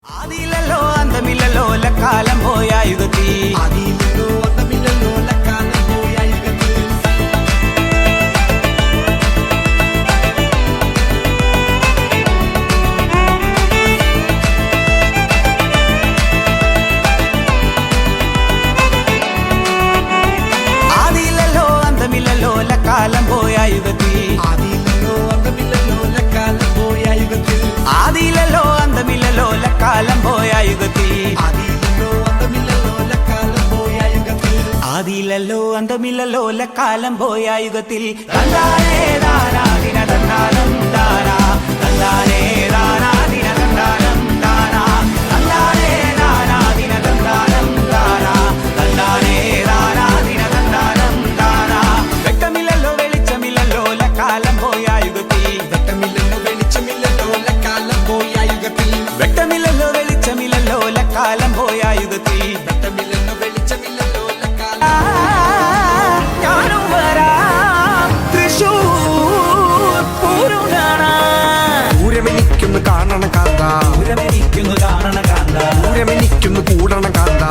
ആദിയിലല്ലോ അന്തമില്ലല്ലോ കാലം പോയ യുഗത്തിൽ ആദിയിലല്ലോ അന്തമില്ലല്ലോ കാലം പോയ യുഗത്തിൽ ആദിയിലല്ലോ അന്തമില്ലല്ലോ കാലം പോയ യുഗത്തിൽ ആദിയിലല്ലോ അന്തമില്ലല്ലോ കാലം പോയ യുഗത്തിൽ ആദിയിലല്ലോ അന്തമില്ലല്ലോ കാലം പോയ യുഗത്തിൽ ആദിയിലല്ലോ അന്തമില്ലല്ലോ കാലം പോയ യുഗത്തിൽ ആദിയിലല്ലോ അന്തമില്ലല്ലോ കാലം പോയ യുഗത്തിൽ തന്നാനേ ദാനാദിന തന്നാനം ദാനാ തന്നാനേ ദാനാദിന തന്നാനം ദാനാ തന്നാനേ ദാനാദിന തന്നാനം ദാനാ തന്നാനേ ദാനാദിന തന്നാനം ദാനാ വെട്ടമില്ലല്ലോ വെളിച്ചമില്ലല്ലോ കാലം പോയ യുഗത്തിൽ വെട്ടമില്ലല്ലോ വെളിച്ചമില്ലല്ലോ കാലം പോയ യുഗത്തിൽ വെട്ടമില്ലല്ലോ വെളിച്ചമില്ലല്ലോ കാലം പോയ യുഗത്തിൽ വെട്ടമില്ലല്ലോ വെളിച്ചമില്ലല്ലോ കാലം ഞാനും വരാം തൃശൂർ പൂരം കാണാൻ പൂരമെനിക്കൊന്ന് കാണണം കാന്ത പൂരമെനിക്കൊന്ന് കാണണ കാന്ത പൂരമെനിക്കൊന്ന് കൂടണം കാന്ത